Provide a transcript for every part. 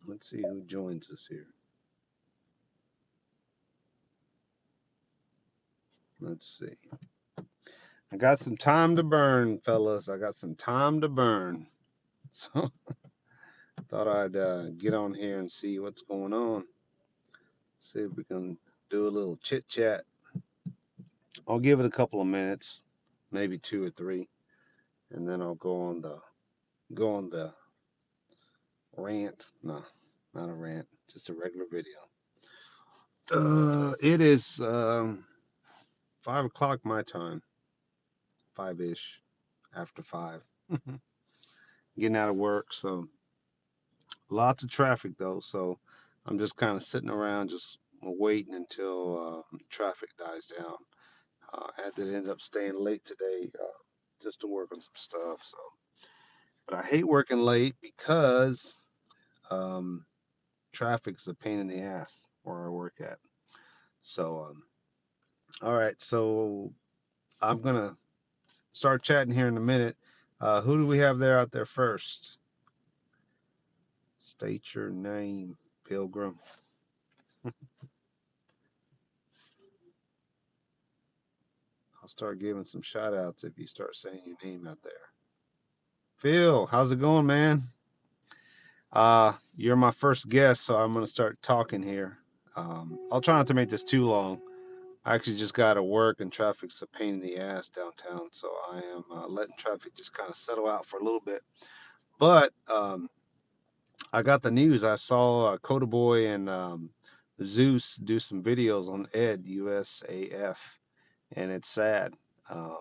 Let's see who joins us here. Let's see. I got some time to burn, fellas. I got some time to burn. So thought I'd get on here and see what's going on. See if we can do a little chit chat. I'll give it a couple of minutes, maybe two or three, and then I'll go on the rant. No, not a rant, just a regular video. It is 5 o'clock my time, 5 ish, after 5. Getting out of work, so lots of traffic though. So I'm just kind of sitting around, just waiting until traffic dies down. I had to end up staying late today just to work on some stuff. So, but I hate working late because um, traffic's a pain in the ass where I work at. So, all right. So I'm gonna start chatting here in a minute. Who do we have there out there first? State your name, Pilgrim. I'll start giving some shout outs if you start saying your name out there. Phil, how's it going, man? You're my first guest, so I'm gonna start talking here. I'll try not to make this too long. I actually just got to work, and traffic's a pain in the ass downtown, so I am letting traffic just kind of settle out for a little bit. But I got the news. I saw Coda Boy and Zeus do some videos on Ed USAF, and it's sad. Um,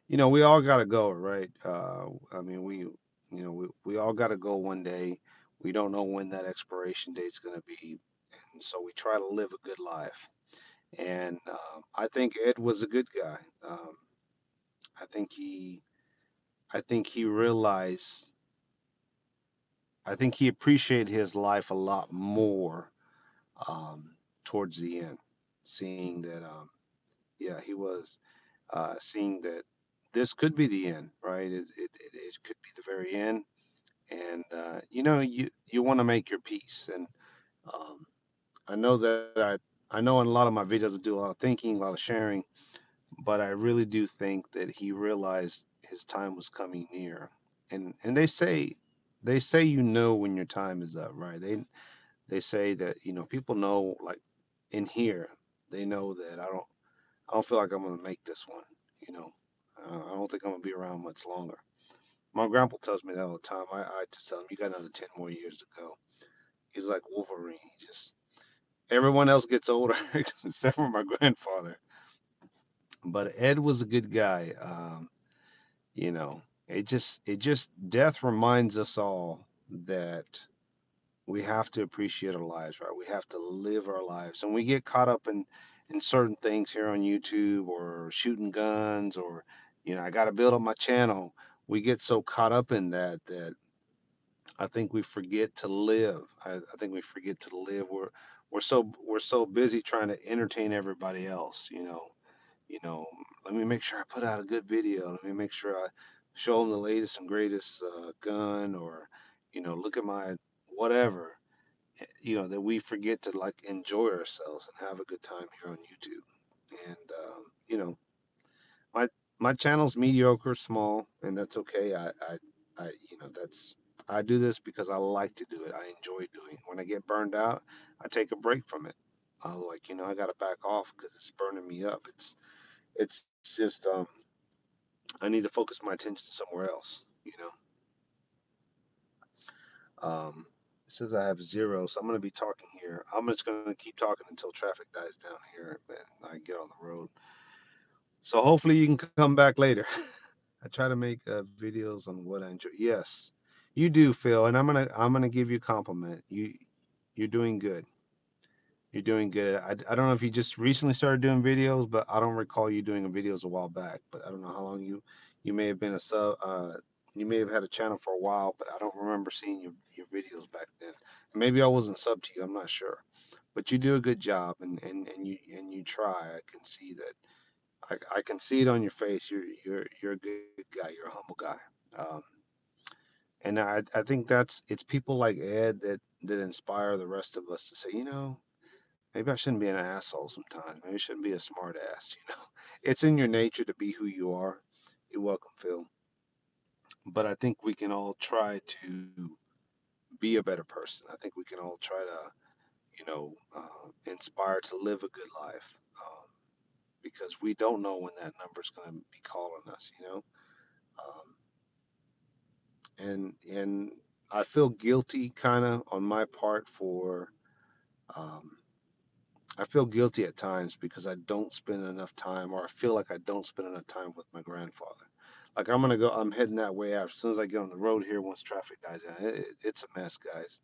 we all got to go, right? I mean, we all got to go one day. We don't know when that expiration date's going to be, and so we try to live a good life. And I think Ed was a good guy. I think he, I think he realized, I think he appreciated his life a lot more um, towards the end, seeing that, yeah, he was seeing that this could be the end, right? It could be the very end, and you want to make your peace. And um, I know that I know in a lot of my videos I do a lot of thinking, a lot of sharing, but I really do think that he realized his time was coming near. And they say when your time is up, right? They say that people know, like in here, they know that I don't feel like I'm gonna make this one. You know, I don't think I'm gonna be around much longer. My grandpa tells me that all the time. I just tell him, you got another 10 more years to go. He's like Wolverine. He just everyone else gets older except for my grandfather. But Ed was a good guy. It just death reminds us all that we have to appreciate our lives, right? We have to live our lives, and we get caught up in certain things here on YouTube or shooting guns or I got to build up my channel. We get so caught up in that I think we forget to live. I think we forget to live. We're so busy trying to entertain everybody else. You know, Let me make sure I put out a good video. Let me make sure I show them the latest and greatest gun, or look at my whatever. That we forget to like enjoy ourselves and have a good time here on YouTube. And my my channel's mediocre, small, and that's okay. That's I do this because I like to do it. I enjoy doing it. When I get burned out, I take a break from it. I got to back off because it's burning me up. It's just I need to focus my attention somewhere else. It says I have zero, so I'm going to be talking here. I'm just going to keep talking until traffic dies down here and I get on the road. So hopefully you can come back later. I try to make videos on what I enjoy. Yes, you do, Phil, and I'm gonna give you a compliment. You're doing good. You're doing good. I don't know if you just recently started doing videos, but I don't recall you doing videos a while back. But I don't know how long you may have been a sub. You may have had a channel for a while, but I don't remember seeing your videos back then. Maybe I wasn't sub to you. I'm not sure. But you do a good job, and you try. I can see that. I can see it on your face. You're a good guy. You're a humble guy. Um, And I think it's people like Ed that inspire the rest of us to say, maybe I shouldn't be an asshole sometimes. Maybe I shouldn't be a smart ass. It's in your nature to be who you are. You're welcome, Phil. But I think we can all try to be a better person. I think we can all try to, inspire to live a good life. Because we don't know when that number's going to be calling us. Um, and I feel guilty kind of on my part for um, I feel guilty at times because I don't spend enough time, or I feel like I don't spend enough time with my grandfather. Like I'm heading that way out as soon as I get on the road here. Once traffic dies down, it's a mess, guys.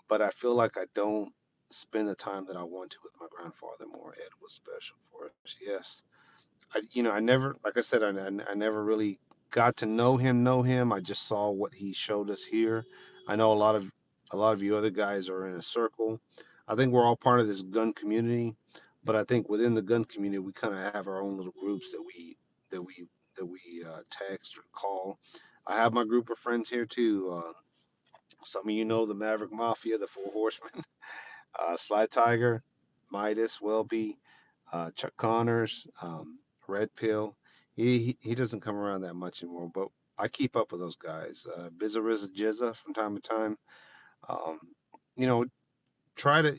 But I feel like I don't spend the time that I want to with my grandfather more. Ed was special for us, yes. I never, like I said, I never really got to know him. I just saw what he showed us here. I know a lot of you other guys are in a circle. I think we're all part of this gun community, but I think within the gun community, we kind of have our own little groups that we text or call. I have my group of friends here too. Some of you know the Maverick Mafia, the Four Horsemen, Sly Tiger, Midas, Welby, Chuck Connors, Red Pill. He doesn't come around that much anymore, but I keep up with those guys. Bizza Rizza Jizza from time to time. Um, you know, try to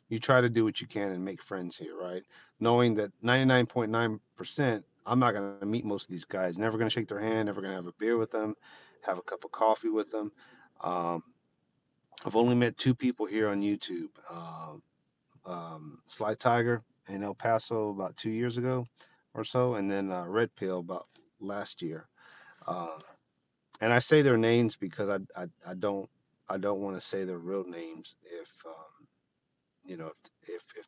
you try to do what you can and make friends here, right? Knowing that 99.9%, I'm not gonna meet most of these guys. Never gonna shake their hand. Never gonna have a beer with them, have a cup of coffee with them. Um, I've only met two people here on YouTube. Sly Tiger in El Paso about 2 years ago or so, and then Red Pill about last year. Uh, and I say their names because I don't want to say their real names if if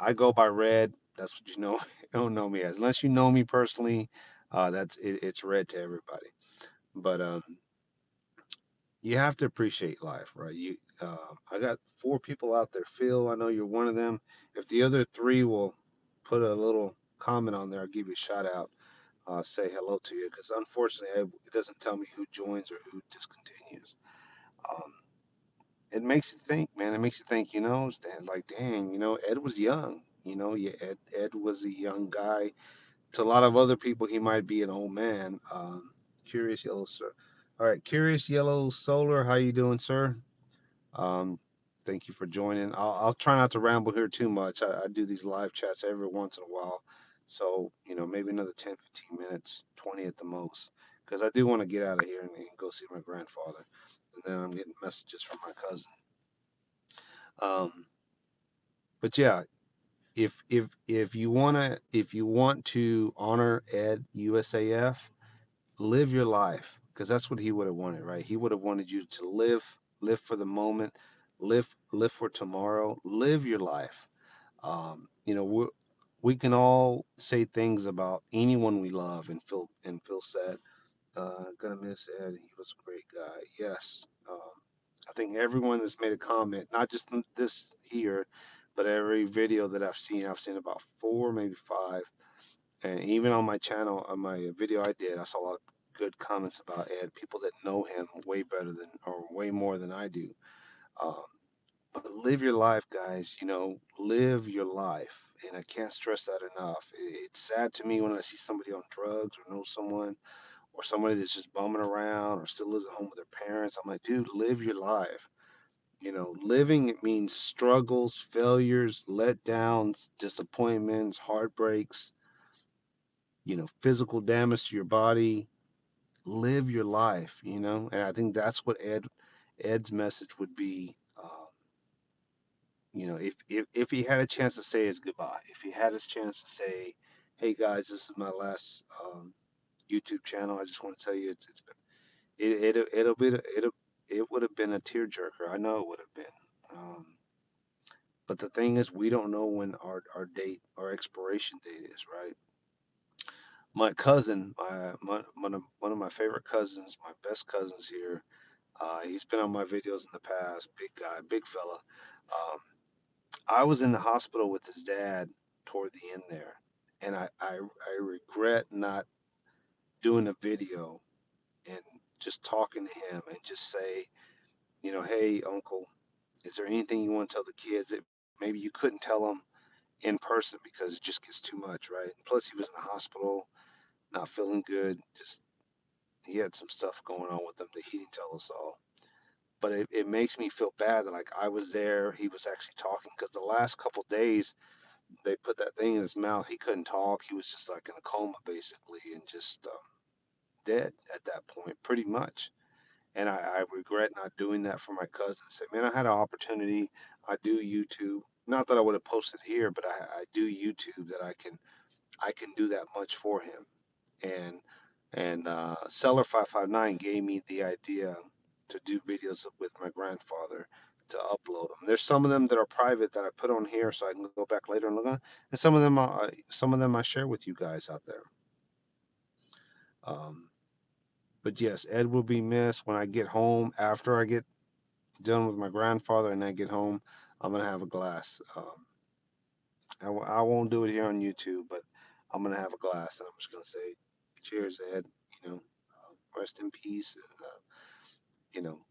I go by Red. That's what you don't know me as. Unless you know me personally, it's Red to everybody. But you have to appreciate life, right? I got four people out there. Phil, I know you're one of them. If the other three will put a little comment on there, I'll give you a shout out. Say hello to you because unfortunately, it doesn't tell me who joins or who discontinues. Um, it makes you think, man. It makes you think. Like, dang, Ed was young. Yeah, Ed was a young guy. To a lot of other people, he might be an old man. Curious Yellow Sir. All right, Curious Yellow Solar, how you doing, sir? Um, Thank you for joining. I'll try not to ramble here too much. I do these live chats every once in a while. So, maybe another 10, 15 minutes, 20 at the most. Because I do want to get out of here and go see my grandfather. And then I'm getting messages from my cousin. Um, but yeah, if you want to honor Ed USAF, live your life because that's what he would have wanted, right? He would have wanted you to live for the moment, live for tomorrow, live your life. We can all say things about anyone we love and feel sad. Gonna miss Ed. He was a great guy. Yes. I think everyone has made a comment, not just this here, but every video that I've seen about four, maybe five, and even on my channel, on my video I did, I saw a lot of good comments about Ed. People that know him way better than, or way more than I do. Um, but live your life, guys. Live your life, and I can't stress that enough. It's sad to me when I see somebody on drugs or know someone or somebody that's just bumming around or still lives at home with their parents. I'm like, dude, live your life. Living it means struggles, failures, letdowns, disappointments, heartbreaks, physical damage to your body. Live your life. And I think that's what Ed's message would be. If he had a chance to say his goodbye, if he had his chance to say, "Hey guys, this is my last YouTube channel. I just want to tell you, it's been it'll be it would have been a tearjerker. I know it would have been. Um, but the thing is, we don't know when our expiration date is, right? My cousin, one of my favorite cousins, my best cousins here. He's been on my videos in the past. Big guy, big fella. Um, I was in the hospital with his dad toward the end there, and I regret not doing a video and just talking to him and just say, hey, Uncle, is there anything you want to tell the kids that maybe you couldn't tell them in person because it just gets too much, right? Plus, he was in the hospital, not feeling good. Just he had some stuff going on with him that he didn't tell us all. But it makes me feel bad that like I was there, he was actually talking because the last couple days they put that thing in his mouth. He couldn't talk. He was just like in a coma basically, and just dead at that point, pretty much. And I regret not doing that for my cousin. Say, man, I had an opportunity. I do YouTube. Not that I would have posted here, but I do YouTube that I can do that much for him. And Seller 559 gave me the idea to do videos with my grandfather to upload them. There's some of them that are private that I put on here so I can go back later and look at, and some of them I share with you guys out there. Um, but yes, Ed will be missed when I get home. After I get done with my grandfather and I get home, I'm gonna have a glass. I won't do it here on YouTube, but I'm gonna have a glass and I'm just gonna say, "Cheers, Ed." Rest in peace. And, you know,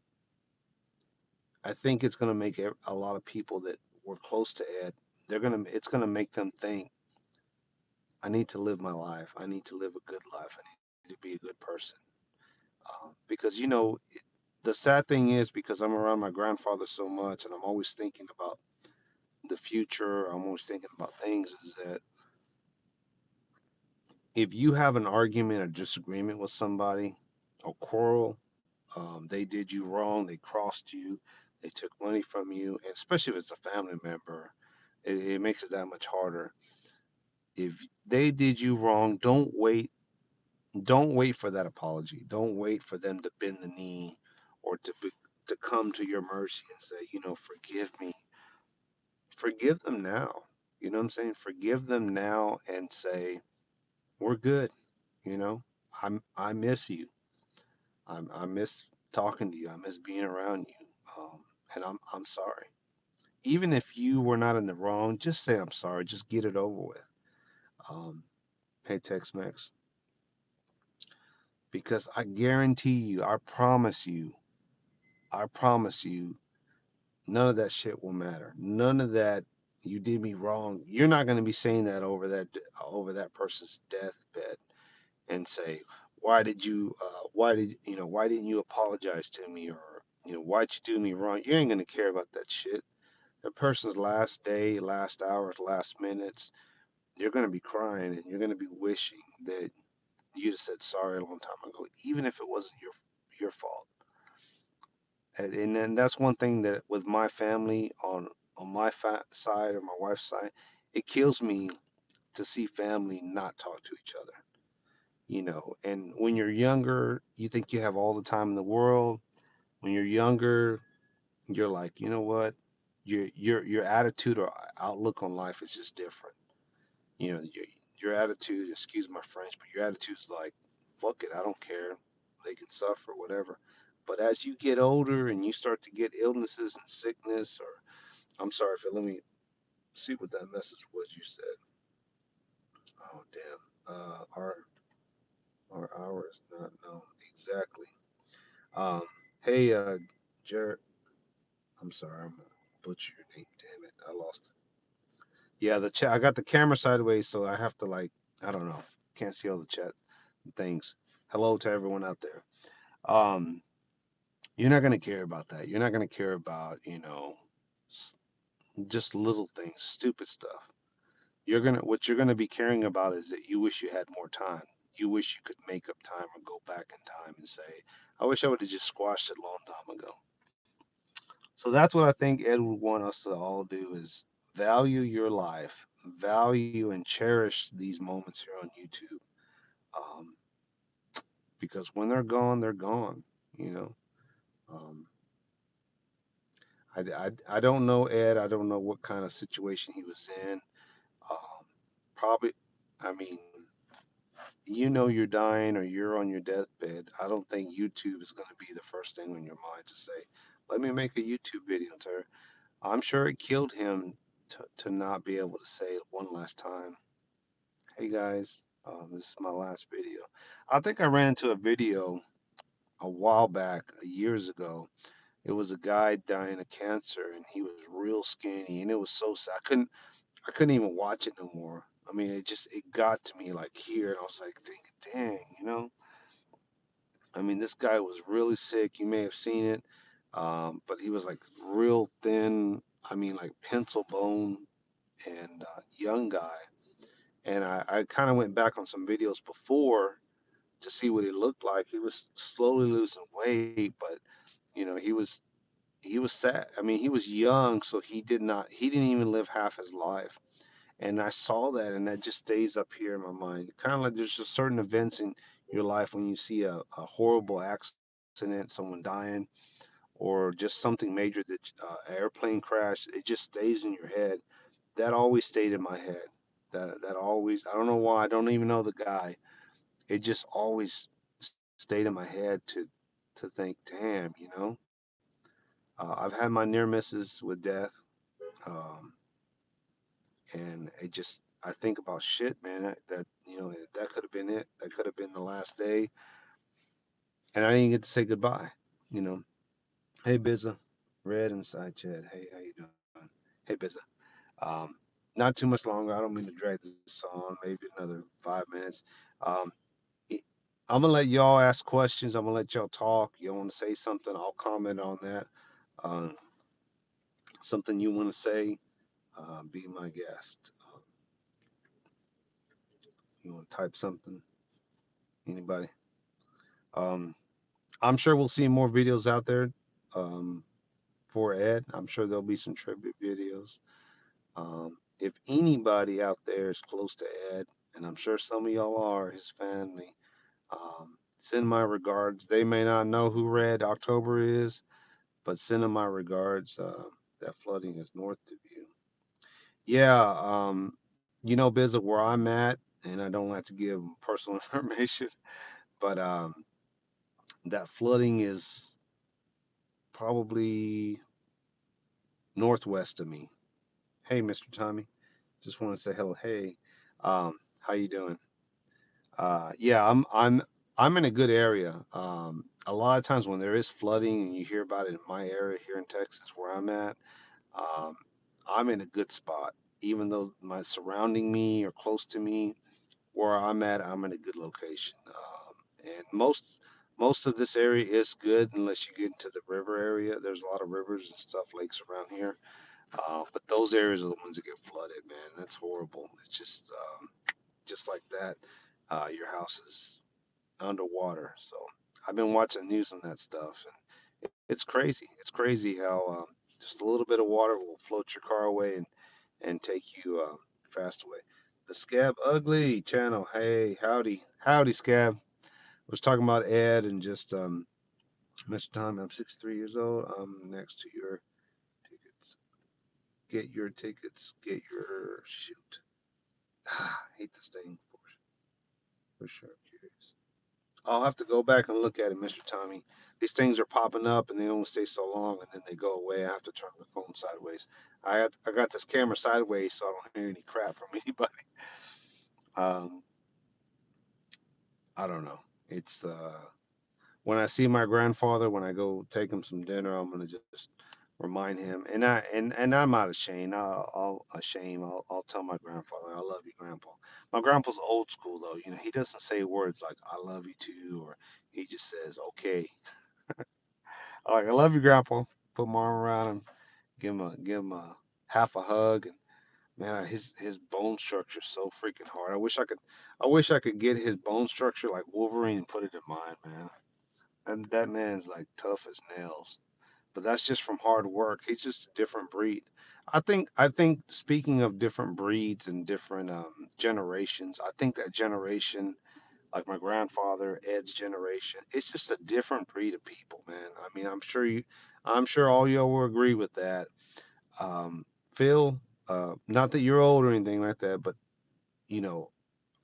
I think it's gonna make a lot of people that were close to Ed. It's gonna make them think, I need to live my life. I need to live a good life. I need to be a good person. Because the sad thing is because I'm around my grandfather so much, and I'm always thinking about the future. I'm always thinking about things. Is that if you have an argument or disagreement with somebody, a quarrel, they did you wrong, they crossed you, they took money from you, and especially if it's a family member, it makes it that much harder. If they did you wrong, don't wait for that apology. Don't wait for them to bend the knee or to come to your mercy and say, forgive me. Forgive them now. You know what I'm saying? Forgive them now and say, we're good. You know, I miss you. I miss talking to you. I miss being around you. And I'm sorry. Even if you were not in the wrong, just say I'm sorry. Just get it over with. Um, hey, Tex-Mex, because I guarantee you, I promise you, none of that shit will matter. None of that. You did me wrong. You're not going to be saying that over that person's deathbed and say, why didn't you apologize to me, or why'd you do me wrong? You ain't going to care about that shit. The person's last day, last hours, last minutes, you're going to be crying and you're going to be wishing that you just said sorry a long time ago, even if it wasn't your fault. And then that's one thing that with my family on my side or my wife's side, it kills me to see family not talk to each other. And when you're younger, you think you have all the time in the world. When you're younger, you're like, you know what? Your attitude or outlook on life is just different. Your attitude, excuse my French, but your attitude's like, fuck it, I don't care. They can suffer, whatever. But as you get older and you start to get illnesses and sickness, or I'm sorry, Phil, let me see what that message was you said. Oh, damn. Our hours not known exactly. Um, hey, Jared, I'm sorry, I'm gonna butcher your name. Damn it, I lost it. Yeah, the chat. I got the camera sideways, so I have to like, I don't know, can't see all the chat things. Hello to everyone out there. Um, you're not gonna care about that. You're not gonna care about, s- just little things, stupid stuff. What you're gonna be caring about is that you wish you had more time. You wish you could make up time or go back in time and say, I wish I would have just squashed it a long time ago. So that's what I think Ed would want us to all do is value your life, value and cherish these moments here on YouTube. Um, because when they're gone, they're gone. You know, um, I don't know Ed. I don't know what kind of situation he was in. Um, probably, I mean, you're dying or you're on your deathbed. I don't think YouTube is going to be the first thing on your mind to say, let me make a YouTube video. I'm sure it killed him to not be able to say it one last time. Hey guys. This is my last video. I think I ran into a video a while back, years ago. It was a guy dying of cancer, and he was real skinny, and it was so sad. I couldn't even watch it no more. I mean, it got to me like here, and I was like thinking, dang, you know. I mean, this guy was really sick. You may have seen it, but he was like real thin. I mean, like pencil bone and young guy. And I kind of went back on some videos before to see what he looked like. He was slowly losing weight, but he was sad. I mean, he was young, so he didn't even live half his life. And I saw that, and that just stays up here in my mind. Kind of like there's just certain events in your life when you see a horrible accident, someone dying, or just something major that airplane crash. It just stays in your head. That always stayed in my head. That always. I don't know why. I don't even know the guy. It just always stayed in my head to think, damn, you know. I've had my near misses with death, um, and I think about shit, man. That that could have been it. That could have been the last day, and I didn't get to say goodbye. You know. Hey, Bizza, Red inside Chad. Hey, how you doing? Hey, Bizza. Um, not too much longer. I don't mean to drag this on. Maybe another 5 minutes. Um, I'm gonna let y'all ask questions. I'm gonna let y'all talk. You want to say something? I'll comment on that. Um, Something you want to say? Be my guest. You want to type something? Anybody? Um, I'm sure we'll see more videos out there um, for Ed. I'm sure there'll be some tribute videos. If anybody out there is close to Ed, and I'm sure some of y'all are, his family, send my regards. They may not know who Red October is, but send them my regards. That flooding is north of you. Yeah, Bizza, where I'm at, and I don't like to give personal information, but that flooding is probably northwest of me. Hey, Mr. Tommy, just want to say hello. Hey, how you doing? Yeah, I'm in a good area. A lot of times when there is flooding and you hear about it in my area here in Texas, where I'm at, um, I'm in a good spot. Even though my surrounding me or close to me, where I'm at, I'm in a good location. And most of this area is good unless you get into the river area. There's a lot of rivers and stuff, lakes around here. But those areas are the ones that get flooded, man. That's horrible. It's just like that. Your house is underwater. So I've been watching the news on that stuff, and it's crazy. It's crazy how just a little bit of water will float your car away and take you fast away. The Scab Ugly channel. Hey, howdy, Scab. I was talking about Ed and just Mr. Tom. I'm 63 years old. I'm next to your tickets. Get your tickets. Get your shoot. Hate this thing for sure. Curious. I'll have to go back and look at it, Mr. Tommy. These things are popping up and they only stay so long and then they go away. I have to turn the phone sideways. I got this camera sideways so I don't hear any crap from anybody. Um, I don't know. It's when I see my grandfather, when I go take him some dinner, I'm gonna just remind him. And I'm not ashamed. I'll tell my grandfather, I love you, Grandpa. My grandpa's old school though. He doesn't say words like I love you too, or he just says okay. Like I love you, Grandpa. Put my arm around him, give him a half a hug, and man, his bone structure's so freaking hard. I wish I could get his bone structure like Wolverine and put it in mine, man. And that man's like tough as nails. But that's just from hard work. He's just a different breed. I think speaking of different breeds and different generations, I think that generation, like my grandfather, Ed's generation, it's just a different breed of people, man. I mean, I'm sure all y'all will agree with that. Phil, not that you're old or anything like that, but you know,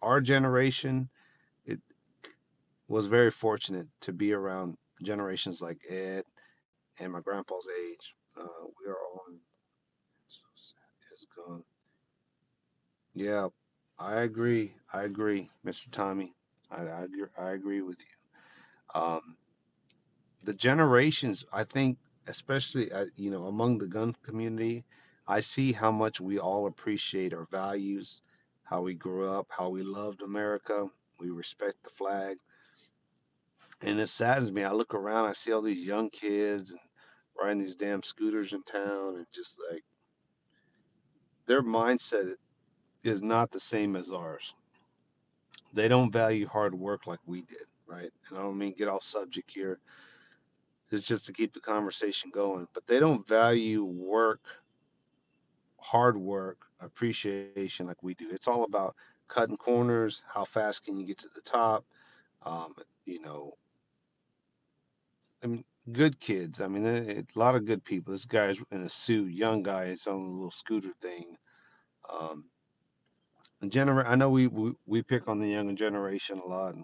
our generation, it was very fortunate to be around generations like Ed and my grandpa's age. We are all is gone. Yeah, I agree. I agree, Mr. Tommy. I agree with you. The generations, I think, especially among the gun community, I see how much we all appreciate our values, how we grew up, how we loved America, we respect the flag, and it saddens me. I look around, I see all these young kids and riding these damn scooters in town, and just like their mindset is not the same as ours. They don't value hard work like we did, right? And I don't mean get off subject here. It's just to keep the conversation going. But they don't value work, hard work, appreciation like we do. It's all about cutting corners. How fast can you get to the top? Um, you know, I mean, good kids. I mean, a lot of good people. This guy's in a suit, young guy. He's on a little scooter thing. Um, I know we pick on the younger generation a lot,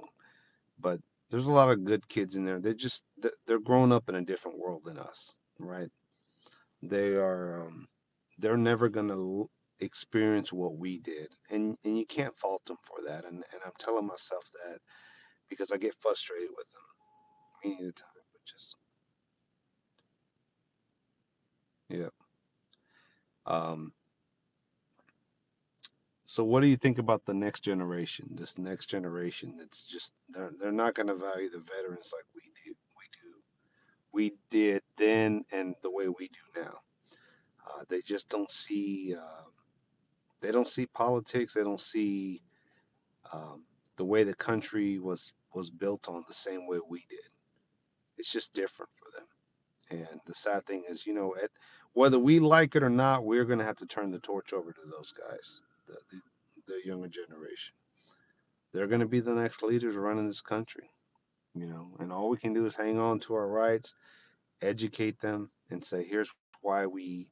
but there's a lot of good kids in there. They're growing up in a different world than us, right? They are they're never gonna experience what we did, and you can't fault them for that. And I'm telling myself that because I get frustrated with them many of the time. But just yeah. Um, so what do you think about the next generation? This next generation, it's just they're not gonna value the veterans like we did. We did then, and the way we do now. They just don't see. They don't see politics. They don't see um, the way the country was built on the same way we did. It's just different for them. And the sad thing is, whether we like it or not, we're going to have to turn the torch over to those guys, the younger generation. They're going to be the next leaders running this country, and all we can do is hang on to our rights, educate them, and say, here's why we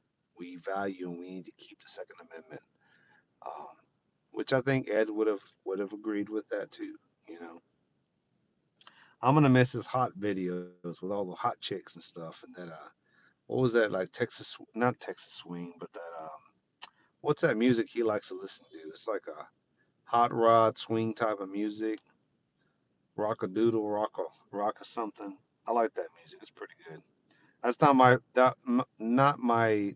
value and we need to keep the Second Amendment. Um, which I think Ed would have agreed with that too. You know, I'm gonna miss his hot videos with all the hot chicks and stuff, and that what was that like not Texas swing, but that what's that music he likes to listen to? It's like a hot rod swing type of music, rock a doodle, rock a something. I like that music. It's pretty good. That's not my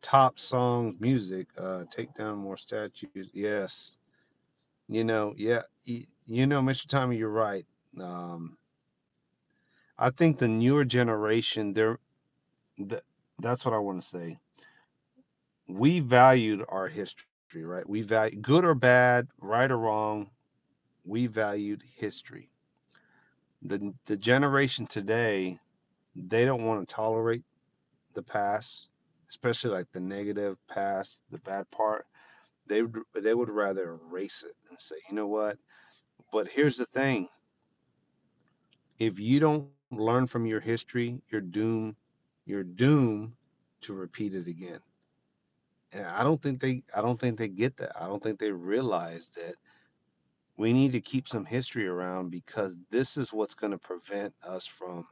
top song music. Take down more statues. Yes, yeah, Mr. Tommy, you're right. Um, I think the newer generation, th- that's what I want to say. We valued our history, right? We value good or bad, right or wrong. We valued history. The generation today, they don't want to tolerate the past, especially like the negative past, the bad part. They would rather erase it and say, you know what? But here's the thing: if you don't learn from your history, you're doomed to repeat it again. And I don't think they get that. I don't think they realize that we need to keep some history around because this is what's going to prevent us from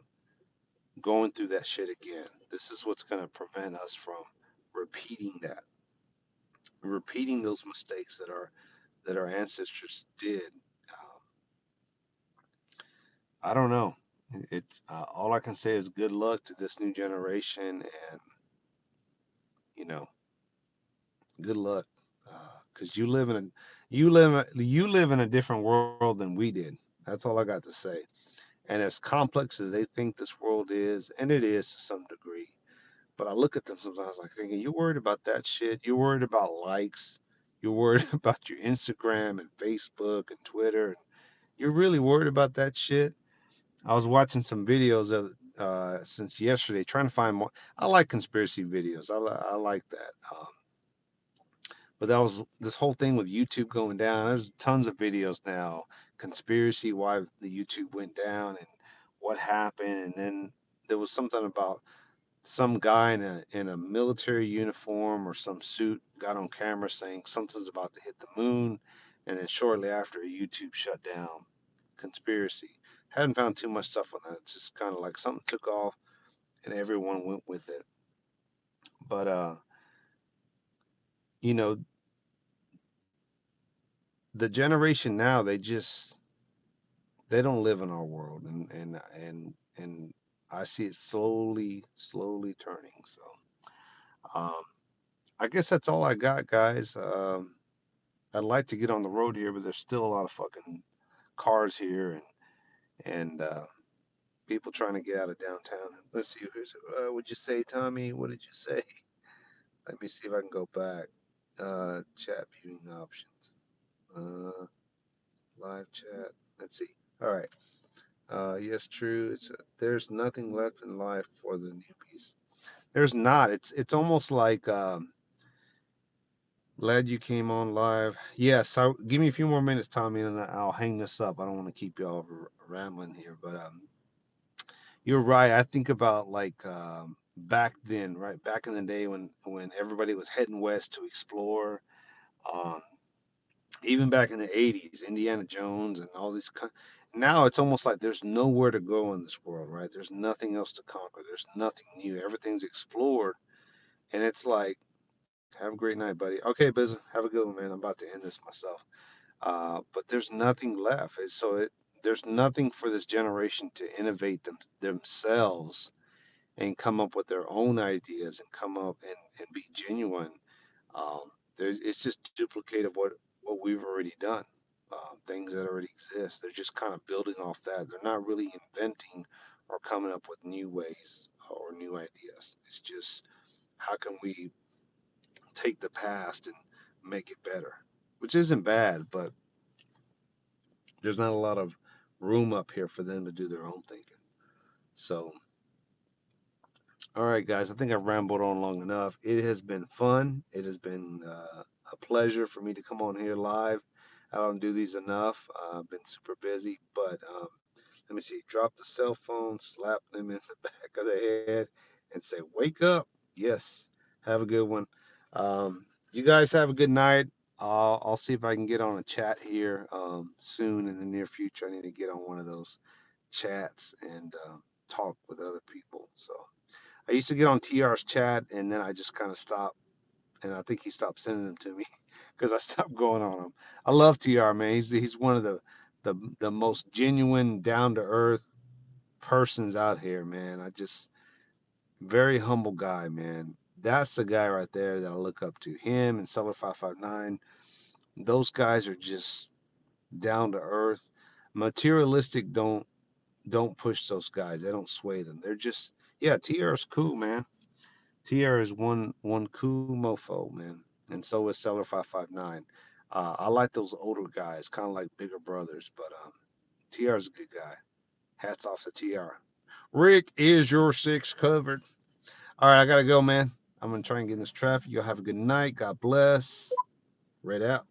going through that shit again. This is what's going to prevent us from repeating repeating those mistakes that our ancestors did. Um, I don't know. It's all I can say is good luck to this new generation, and you know, good luck, because you live in a different world than we did. That's all I got to say. And as complex as they think this world is, and it is to some degree, but I look at them sometimes like thinking, you're worried about that shit. You're worried about likes. You're worried about your Instagram and Facebook and Twitter. You're really worried about that shit. I was watching some videos of since yesterday, trying to find more. I like conspiracy videos. I like that. But that was this whole thing with YouTube going down. There's tons of videos now, conspiracy, why the YouTube went down and what happened. And then there was something about some guy in a military uniform or some suit got on camera saying something's about to hit the moon. And then shortly after, YouTube shut down. Conspiracy. Hadn't found too much stuff on that. It's just kind of like something took off and everyone went with it. But you know, the generation now, they don't live in our world, and I see it slowly turning. So um, I guess that's all I got, guys. I'd like to get on the road here, but there's still a lot of fucking cars here and people trying to get out of downtown. Let's see. What'd you say, Tommy? What did you say? Let me see if I can go back. Chat viewing options. Uh, live chat. Let's see. All right. Yes, true. There's nothing left in life for the newbies. There's not. It's almost like glad you came on live. Yes. So give me a few more minutes, Tommy, and I'll hang this up. I don't want to keep you all rambling here, but you're right. I think about like back then, right? Back in the day when everybody was heading west to explore. Um, Even back in the 80s, Indiana Jones and all these. Now it's almost like there's nowhere to go in this world, right? There's nothing else to conquer. There's nothing new. Everything's explored, and it's like, have a great night, buddy. Okay, Biz, have a good one, man. I'm about to end this myself. But there's nothing left. There's nothing for this generation to innovate themselves and come up with their own ideas and come up and be genuine. It's just duplicate of what we've already done, things that already exist. They're just kind of building off that. They're not really inventing or coming up with new ways or new ideas. It's just how can we take the past and make it better, which isn't bad, but there's not a lot of room up here for them to do their own thinking. So, all right, guys, I think I've rambled on long enough. It has been fun. It has been a pleasure for me to come on here live. I don't do these enough. I've been super busy, but let me see. Drop the cell phone, slap them in the back of the head, and say, "Wake up!" Yes. Have a good one. You guys have a good night. I'll see if I can get on a chat here soon in the near future. I need to get on one of those chats and talk with other people. So. I used to get on TR's chat and then I just kind of stopped, and I think he stopped sending them to me because I stopped going on him. I love TR, man. He's one of the most genuine, down to earth persons out here, man. I just very humble guy, man. That's the guy right there that I look up to. Him and Seller 559. Those guys are just down to earth. Materialistic don't push those guys. They don't sway them. They're just yeah. TR's cool, man. TR is one cool mofo, man, and so is Seller 559. I like those older guys, kind of like bigger brothers, but TR is a good guy. Hats off to TR. Rick, is your six covered? All right, I gotta go, man. I'm gonna try and get in this traffic. Y'all have a good night. God bless. Red out.